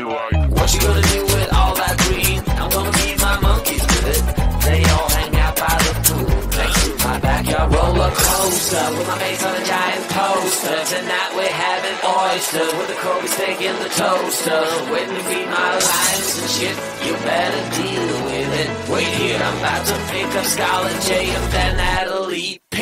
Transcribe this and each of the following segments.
like. What you gonna do with all that green? I'm gonna feed my monkeys with it. They all hang out by the pool next to my backyard roller coaster with my face on a giant poster. Tonight we're having oysters with the Kobe steak in the toaster. Waiting to feed my lions and shit. You better deal with it. Wait here, I'm about to pick up Scarlet J and then Natalie P.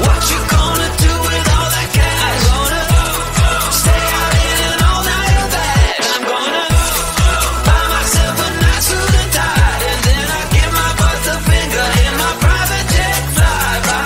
What you gonna do with all that cash? Gonna stay out in an all-nighter bed. I'm gonna buy myself a nice suit and tie, and then I give my butt the finger in my private jet flyby.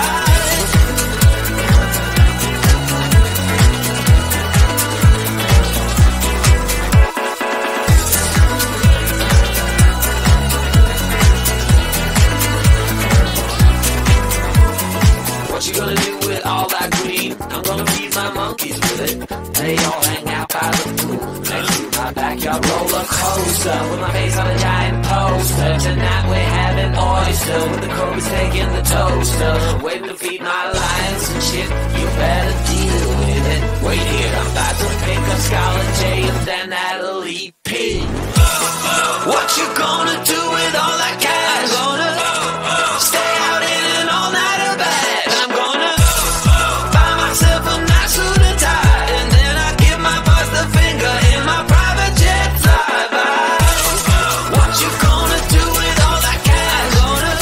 What you gonna do with all that green? I'm gonna feed my monkeys with it. They all hang out by the pool next to my backyard roller coaster with my face on a giant poster. Tonight we're having oyster with the Kobe steak in the toaster. Waiting to feed my lions and shit. You better deal with it. Wait here, I'm about to pick up Scarlet J and then Natalie P. What you gonna do with all that cash? Gonna stay out in an all-nighter bed. I'm gonna buy myself a nice suit and tie, and then I give my boss the finger in my private jet flyby. What you gonna do with all that cash? Gonna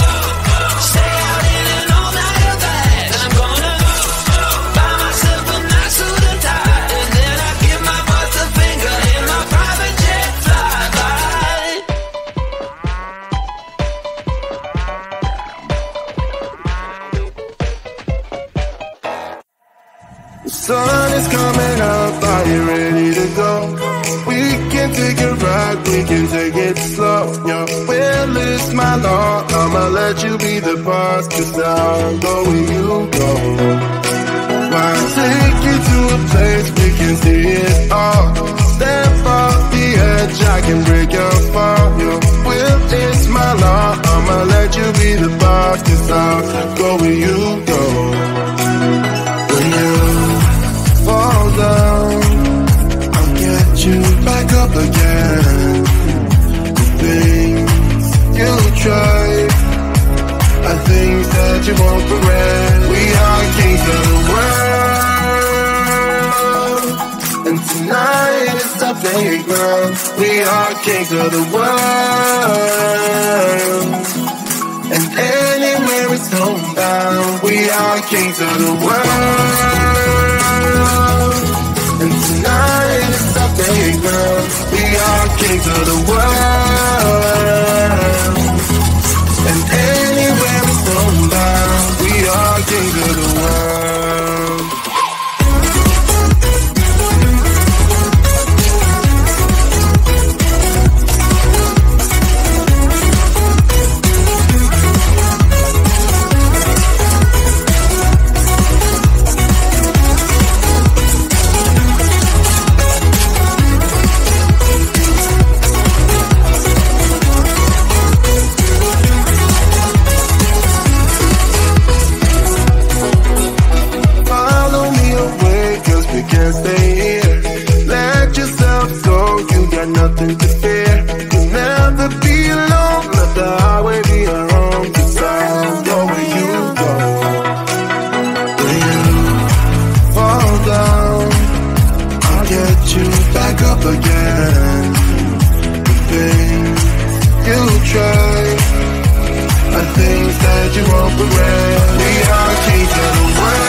stay out in an all-nighter bed. I'm gonna buy myself a nice suit and tie, and then I give my boss the finger in my private jet flyby. The sun is coming up, are you ready to go? We can take a ride, we can take it slow. Your will is my law, I'ma let you be the boss, 'cause I'll go where you go. I'll take you to a place we can see it all. Step off the edge, I can break your fall. Your will is my law, I'ma let you be the boss, 'cause I'll go where you go. When you fall down, I'll get you back up again. The things you try are things that you won't regret. We are kings of the world, and tonight is our playground. We are kings of the world, and anywhere it's homebound. We are kings of the world, and tonight is our playground. We are kings of the world, and anywhere it's homebound. We are kings of the world. Can't stay here. Let yourself go, you got nothing to fear. You'll never be alone, let the highway be your home, 'cause I'll go where you go. When you fall down, I'll get you back up again. The things you try are things that you won't regret. We are kings of the world,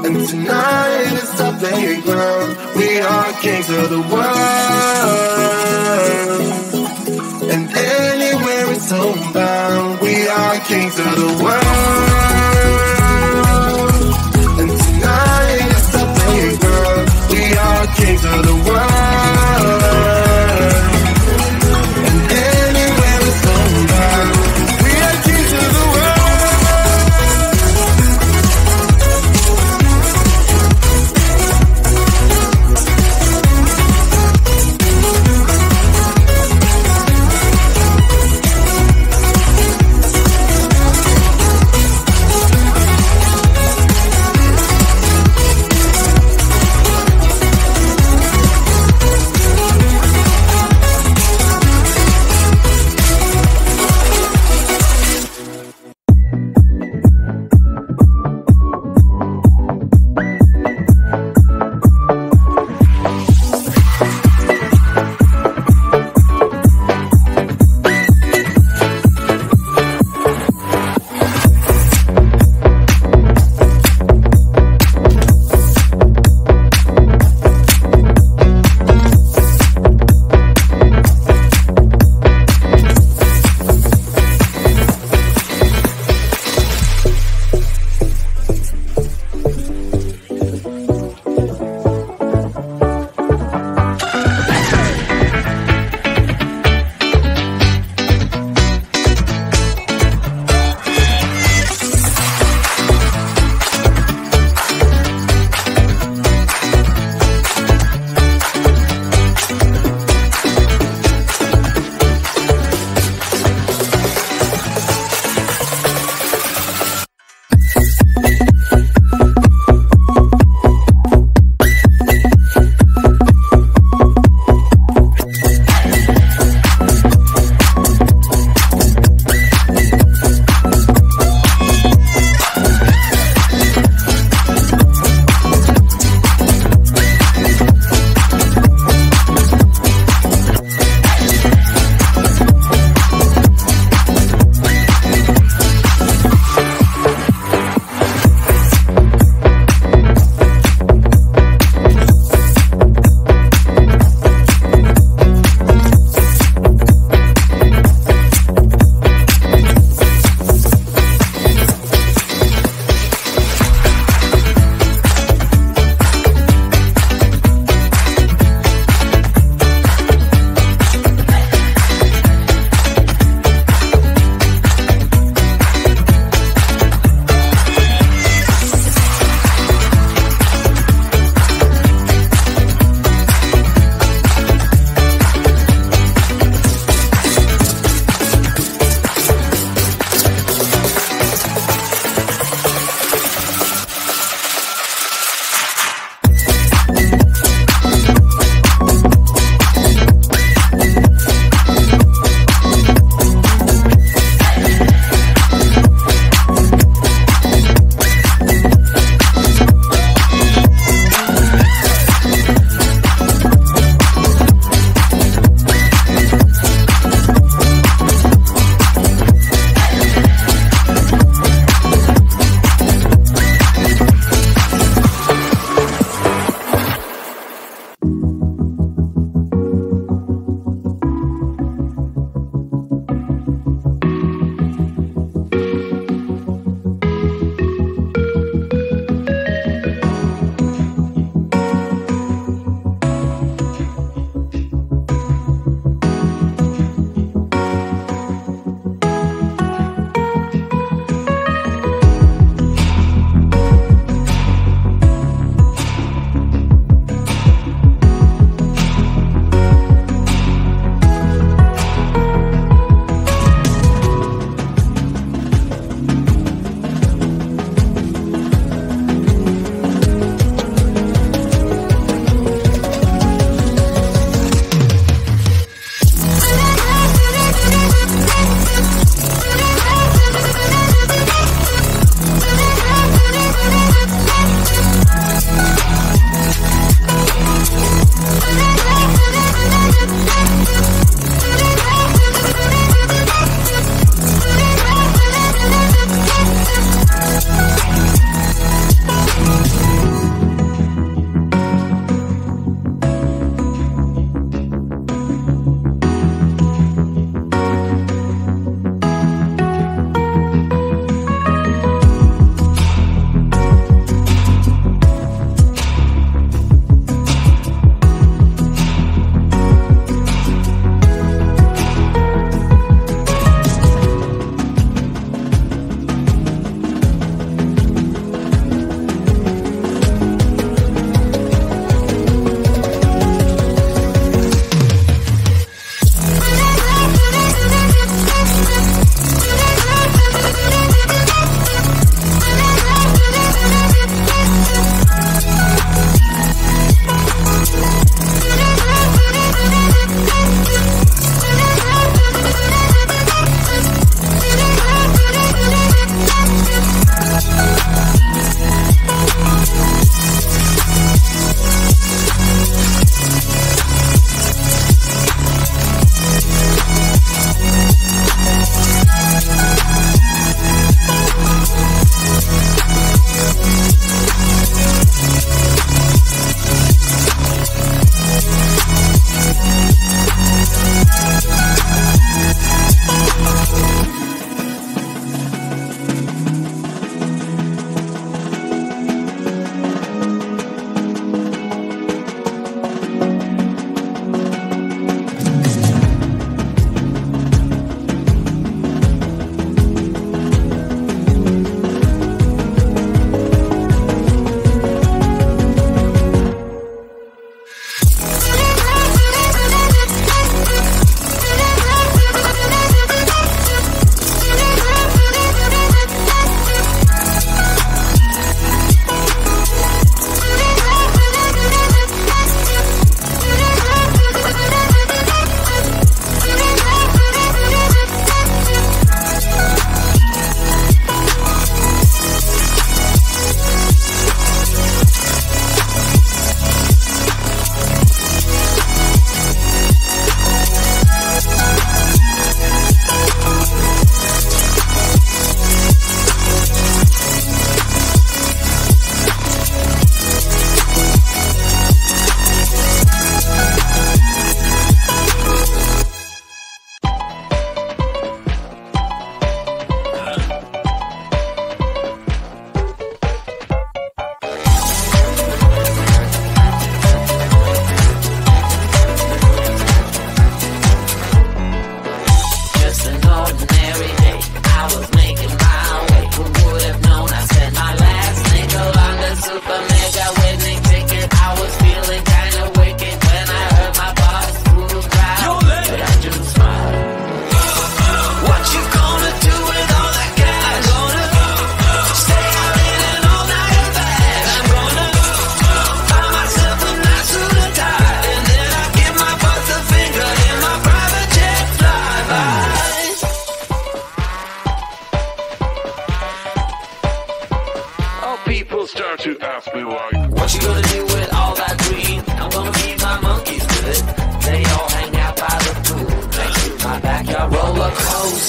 and tonight is our playground. We are kings of the world, and anywhere it's homebound. We are kings of the world, and tonight is our playground. We are kings of the world, and anywhere it's homebound. We are kings of the world.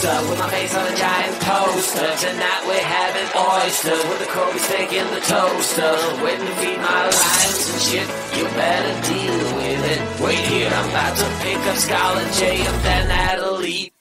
closer, with my face on a giant poster. Tonight we're having oysters, with the Kobe steak in the toaster. Waiting to feed my lions and shit, you better deal with it. Wait here, I'm about to pick up Scarlet J and then that'll leave.